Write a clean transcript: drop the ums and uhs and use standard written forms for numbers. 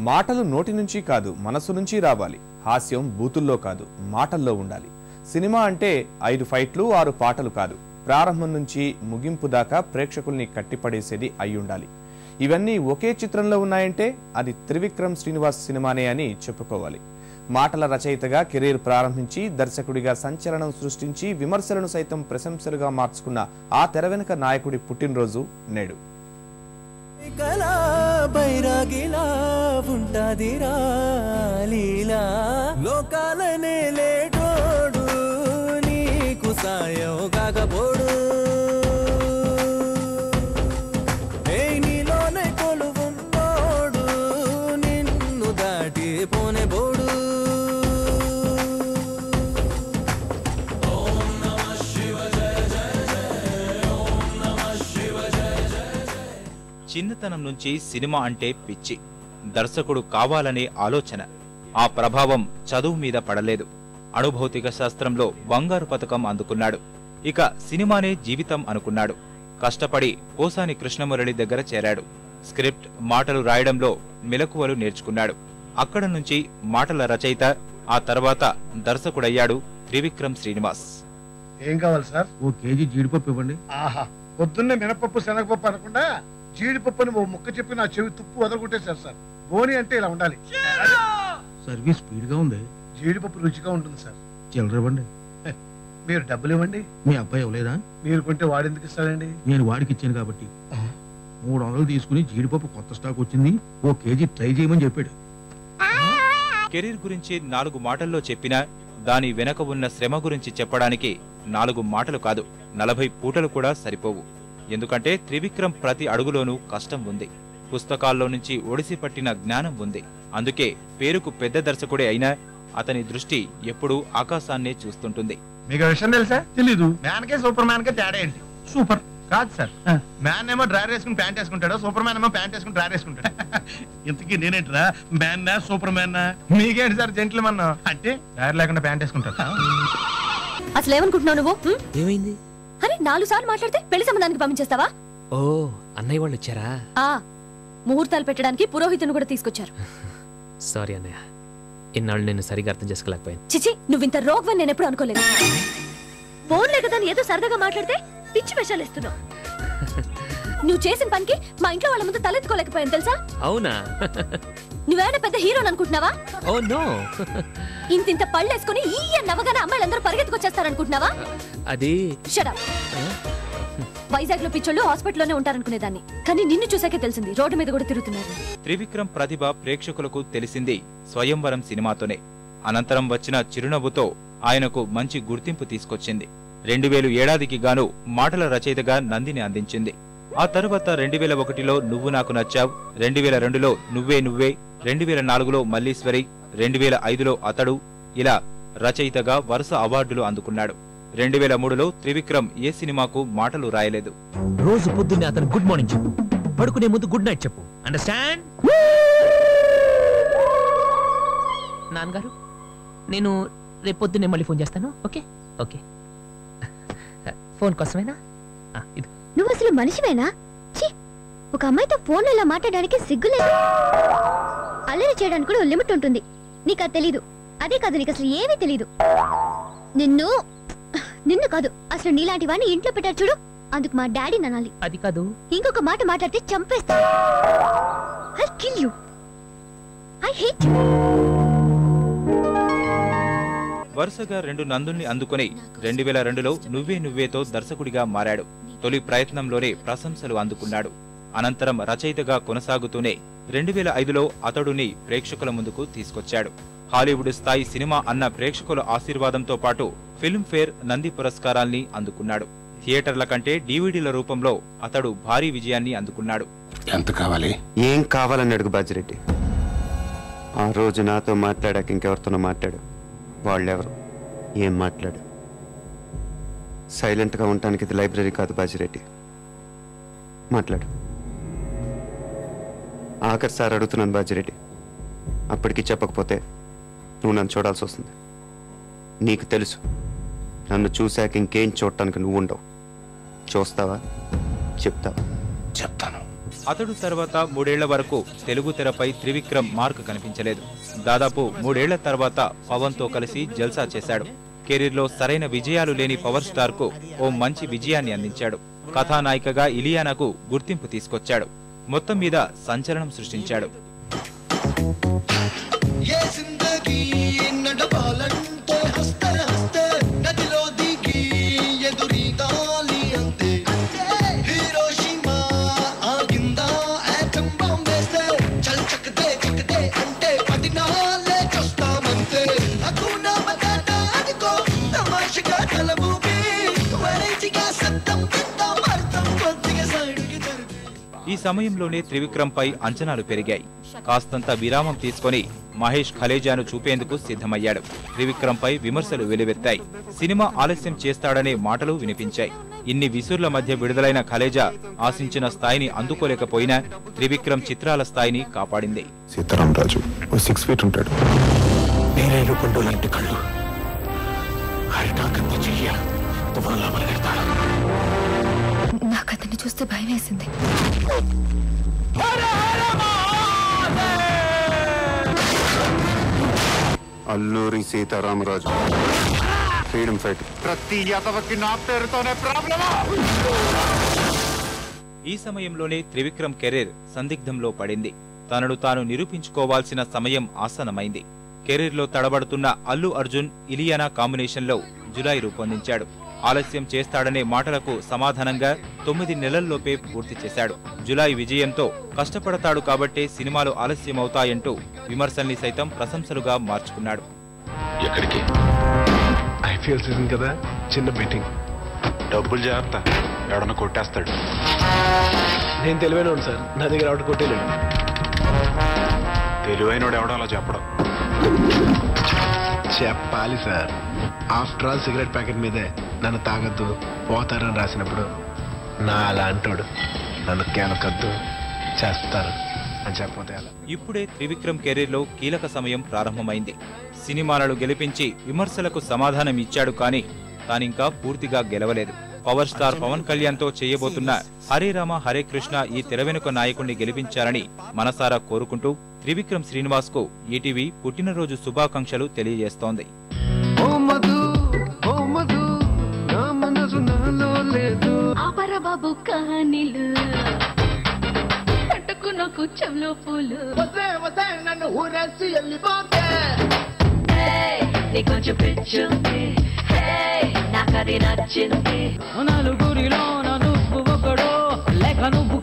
మాటలు నోటి నుంచి కాదు మనసు నుంచి రావాలి. హాస్యం బూతుల్లో కాదు మాటల్లో ఉండాలి. సినిమా అంటే 5 ఫైట్లు 6 పాటలు కాదు. ప్రారంభం నుంచి ముగింపు దాకా ప్రేక్షకుల్ని కట్టిపడేసేది అయి ఉండాలి. ఇవన్నీ ఒకే చిత్రంలో ఉన్నాయంటే అది త్రివిక్రమ్ శ్రీనివాస్ సినిమానే అని చెప్పుకోవాలి. మాటల రచయితగా కెరీర్ ప్రారంభించి దర్శకుడిగా సంచలనం సృష్టించి విమర్శలను సైతం ప్రశంసలుగా మార్చుకున్న ఆ తెర వెనుక నాయకుడి పుట్టినరోజు నేడు. చిన్నతనం నుంచి సినిమా అంటే పిచ్చి, దర్శకుడు కావాలనే ఆలోచన. ఆ ప్రభావం చదువు మీద పడలేదు. అణుభౌతిక శాస్త్రంలో బంగారు పతకం అందుకున్నాడు. ఇక సినిమానే జీవితం అనుకున్నాడు. కష్టపడి పోసాని కృష్ణమురళి దగ్గర చేరాడు. స్క్రిప్ట్ మాటలు రాయడంలో మెలకువలు నేర్చుకున్నాడు. అక్కడ నుంచి మాటల రచయిత, ఆ తర్వాత దర్శకుడయ్యాడు త్రివిక్రమ్ శ్రీనివాస్. ఏం కావాలి సార్? 1 కేజీ జీడిపప్పు ఇవ్వండి. ఆహా, పొద్దున్నే మినపప్పు శనగపప్పు అనకుండా జీడిపప్పుని ఓ ముక్క చెప్పి నా చెవి తుప్పు వదలగొట్టేశారు సార్. బోని అంటే ఇలా ఉండాలి. సర్వీస్ స్పీడ్ గా ఉంది. జీడిపప్పు రుచిగా ఉంటుంది సార్. చిల్లర ఇవ్వండి. మీరు డబ్బులు ఇవ్వండి. మీ అబ్బాయి ఇవ్వలేదా? మీరు కొంటే వాడెందుకు ఇస్తాడండి? నేను వాడికి ఇచ్చాను కాబట్టి. 300 తీసుకుని జీడిపప్పు కొత్త స్టాక్ వచ్చింది, 1 కేజీ ట్రై చేయమని చెప్పాడు. కెరీర్ గురించి 4 మాటల్లో చెప్పినా దాని వెనక ఉన్న శ్రమ గురించి చెప్పడానికి 4 మాటలు కాదు 40 పూటలు కూడా సరిపోవు. ఎందుకంటే త్రివిక్రమ్ ప్రతి అడుగులోనూ కష్టం ఉంది. పుస్తకాల్లో నుంచి ఒడిసి పట్టిన జ్ఞానం ఉంది. అందుకే పేరుకు పెద్ద దర్శకుడే అయినా అతని దృష్టి ఎప్పుడూ ఆకాశాన్నే చూస్తుంటుంది. మీకు విషయం తెలుసా? తెలీదు. మ్యాన్ కే సూపర్ మ్యాన్ కే తేడా ఏంటి? సూపర్ కాదు సార్, మ్యాన్ ఏమో డ్రైర్ వేసుకుని ప్యాంట్ వేసుకుంటాడు, సూపర్ మ్యాన్ ఏమో ప్యాంట్ వేసుకుని డ్రైర్ వేసుకుంటాడు. ఇంతకీ నేనేంట్రా, మ్యాన్ నా సూపర్ మ్యాన్ నా? మీకేంటి సార్ జెంట్లమన్ అంటే డ్రైర్ లేకుండా ప్యాంట్ వేసుకుంటాడు? అసలు ఏమనుకుంటున్నావు నువ్వు? ఏమైంది? అరే 4 సార్లు మాట్లాడితే పెళ్లి సంబంధానికి పంపించేస్తావా? ఓ, అన్నయ్య వాళ్ళు వచ్చారా? ముహూర్తాలు పెట్టడానికి పురోహితుని కూడా తీసుకొచ్చారు. సారీ అన్నయ్య, ఇన్నాళ్ళు నేను సరిగా అర్థం చేసుకోలేకపోయాను. చిచి, నువ్వింత రోగవని నేను ఎప్పుడు అనుకోలేదు. ఫోన్లే కదా ఏదో సరదాగా మాట్లాడితే పిచ్చి వేషాలు ఇస్తున్నావు. నువ్వు చేసిన పనికి మా ఇంట్లో వాళ్ళ ముందు తలెత్తుకోలేకపోయాను తెలుసా? అవునా? నువ్వేమైనా పెద్ద హీరోని అనుకుంటున్నావా? Oh no. ఇంతింత పళ్ళేసుకుని ఈ నవ్వగానే అమ్మాయిలందరూ పరిగెత్తుకొచ్చేస్తారనుకుంటున్నావా? అది షట్ అప్. వైజాగ్ లో పిచ్చోళ్ళు హాస్పిటల్లోనే ఉంటారనుకునేదాన్ని, కానీ నిన్ను చూసాకే తెలిసింది రోడ్డు మీద కూడా తిరుగుతున్నారు. త్రివిక్రమ్ ప్రతిభ ప్రేక్షకులకు తెలిసింది స్వయంవరం సినిమాతోనే. అనంతరం వచ్చిన చిరునవ్వుతో ఆయనకు మంచి గుర్తింపు తీసుకొచ్చింది. 2007కి గాను మాటల రచయితగా నందిని అందించింది. ఆ తరువాత 2001లో నువ్వు నాకు నచ్చావ్, 2002లో నువ్వే నువ్వే, 2004లో మల్లీశ్వరి, 2005లో అతడు, ఇలా రచయితగా వరుస అవార్డులు అందుకున్నాడు. 2003లో త్రివిక్రమ్ ఏ సినిమాకు మాటలు రాయలేదు. రోజు పొద్దున్నే అతను గుడ్ మార్నింగ్ చెప్పు, పడుకునే ముందు గుడ్ నైట్ చెప్పు. అండర్స్టాండ్? నాన్నగారు, నేను రేపు పొద్దున్నే మళ్ళీ ఫోన్ చేస్తాను. Okay okay. ఫోన్ కోసమేనా? ఇది నువ్వు అసలు మనిషివేనా? ఒక అమ్మాయితో ఫోన్ ఇలా మాట్లాడడానికి సిగ్గులేదు. అల్లరి చేయడానికి కూడా లిమిట్ ఉంటుంది. నీకు అది తెలీదు. అదే కాదు, నీకు అసలు ఏమీ తెలీదు. నిన్ను కాదు, అసలు నీలాంటి వాడిని ఇంట్లో పెట్టారు చూడు, అందుకు మా డాడీ ననాలి. అది కాదు, ఇంకొక మాట మాట్లాడితే చంపేస్తా. I'll kill you. I hate you. వరుసగా 2 నందుల్ని అందుకుని 2002లో నువ్వే నువ్వేతో దర్శకుడిగా మారాడు. తొలి ప్రయత్నంలోనే ప్రశంసలు అందుకున్నాడు. అనంతరం రచయితగా కొనసాగుతూనే 2005లో అతడుని ప్రేక్షకుల ముందుకు తీసుకొచ్చాడు. హాలీవుడ్ స్థాయి సినిమా అన్న ప్రేక్షకుల ఆశీర్వాదంతో పాటు ఫిల్మ్ఫేర్, నంది పురస్కారాల్ని అందుకున్నాడు. థియేటర్ల కంటే డివిడీల రూపంలో అతడు భారీ విజయాన్ని అందుకున్నాడు. ఎంత కావాలి? ఏం కావాలని అడుగు బాజిరెడ్డి. ఆ రోజు నాతో మాట్లాడాక ఇంకెవరితోనో మాట్లాడు. వాళ్ళెవరు, ఏం మాట్లాడు? సైలెంట్గా ఉండటానికి ఇది లైబ్రరీ కాదు బాజిరెడ్డి. మాట్లాడు. ఆఖరి సార్ అడుగుతున్నాను బాజిరెడ్డి. అప్పటికి చెప్పకపోతే నువ్వు నన్ను చూడాల్సి వస్తుంది. నీకు తెలుసు, నన్ను చూశాక ఇంకేం చూడటానికి నువ్వు ఉండవు. చూస్తావా? చెప్తావా? చెప్తాను. అతడు తర్వాత 3 ఏళ్ల వరకు తెలుగు తెరపై త్రివిక్రమ్ మార్క్ కనిపించలేదు. దాదాపు 3 ఏళ్ల తర్వాత పవన్ తో కలిసి జల్సా చేశాడు. కెరీర్లో సరైన విజయాలు లేని పవర్ స్టార్ కు ఓ మంచి విజయాన్ని అందించాడు. కథానాయికగా ఇలియానాకు గుర్తింపు తీసుకొచ్చాడు. మొత్తం మీద సంచలనం సృష్టించాడు. ఈ సమయంలోనే త్రివిక్రమ్ పై అంచనాలు పెరిగాయి. కాస్తంత విరామం తీసుకొని మహేష్ ఖలేజాను చూపేందుకు సిద్ధమయ్యాడు. త్రివిక్రమ్ పై విమర్శలు వెలువెత్తాయి. సినిమా ఆలస్యం చేస్తాడనే మాటలు వినిపించాయి. ఇన్ని విసుర్ల మధ్య విడుదలైన ఖలేజా ఆశించిన స్థాయిని అందుకోలేకపోయినా త్రివిక్రమ్ చిత్రాల స్థాయిని కాపాడింది. సీతారామరాజు 6 feet ఉంటాడు. నేరేడు పండు లాంటి కళ్ళు, హరిటాకంత చెయ్య, తుఫాన్లా పరిగెడతాడు. నాకు అతన్ని చూస్తే భయం వేసింది. Alluri Sitaramaraju freedom fight. ప్రతి యాదవకి నా పేరుతోనే ప్రాబ్లమా? ఈ సమయంలోనే త్రివిక్రమ్ కెరీర్ సందిగ్ధంలో పడింది. తనను తాను నిరూపించుకోవాల్సిన సమయం ఆసన్నమైంది. కెరీర్లో తడబడుతున్న అల్లు అర్జున్ ఇలియానా కాంబినేషన్లో జులై రూపొందించాడు. ఆలస్యం చేస్తాడనే మాటలకు సమాధానంగా 9 నెలల్లోపే పూర్తి చేశాడు. జులై విజయంతో కష్టపడతాడు కాబట్టే సినిమాలు ఆలస్యమవుతాయంటూ విమర్శల్ని సైతం ప్రశంసలుగా మార్చుకున్నాడు. ఎక్కడికి? ఐపీఎల్ సీజన్ కదా, చిన్న బెట్టింగ్. డబ్బులు జాగ్రత్త, ఎవడన్నా కొట్టేస్తాడు. నేను తెలివైన సార్, నా దగ్గర ఆవిడ కొట్టేలేడు. తెలివైనోడు ఎవడో అలా చెప్పడం. చెప్పాలి sir. After all cigarette packet మీదే నన్ను తాగద్దు పోతారని రాసినప్పుడు నా అలా అంటాడు, నన్ను కేలకద్దు చేస్తారు అని చెప్పపోతే అలా. ఇప్పుడే త్రివిక్రమ్ కెరీర్లో కీలక సమయం ప్రారంభమైంది. సినిమాలను గెలిపించి విమర్శలకు సమాధానం ఇచ్చాడు, కానీ తానింకా పూర్తిగా గెలవలేదు. పవర్ స్టార్ పవన్ కళ్యాణ్ తో చేయబోతున్న హరే రామ హరే కృష్ణ ఈ తెర వెనుక నాయకుణ్ణి గెలిపించాలని మనసారా కోరుకుంటూ త్రివిక్రమ్ శ్రీనివాస్ కు ఈటీవీ పుట్టినరోజు శుభాకాంక్షలు తెలియజేస్తోంది. నలుగురిలో నువ్వు ఒకడో లేక నువ్వు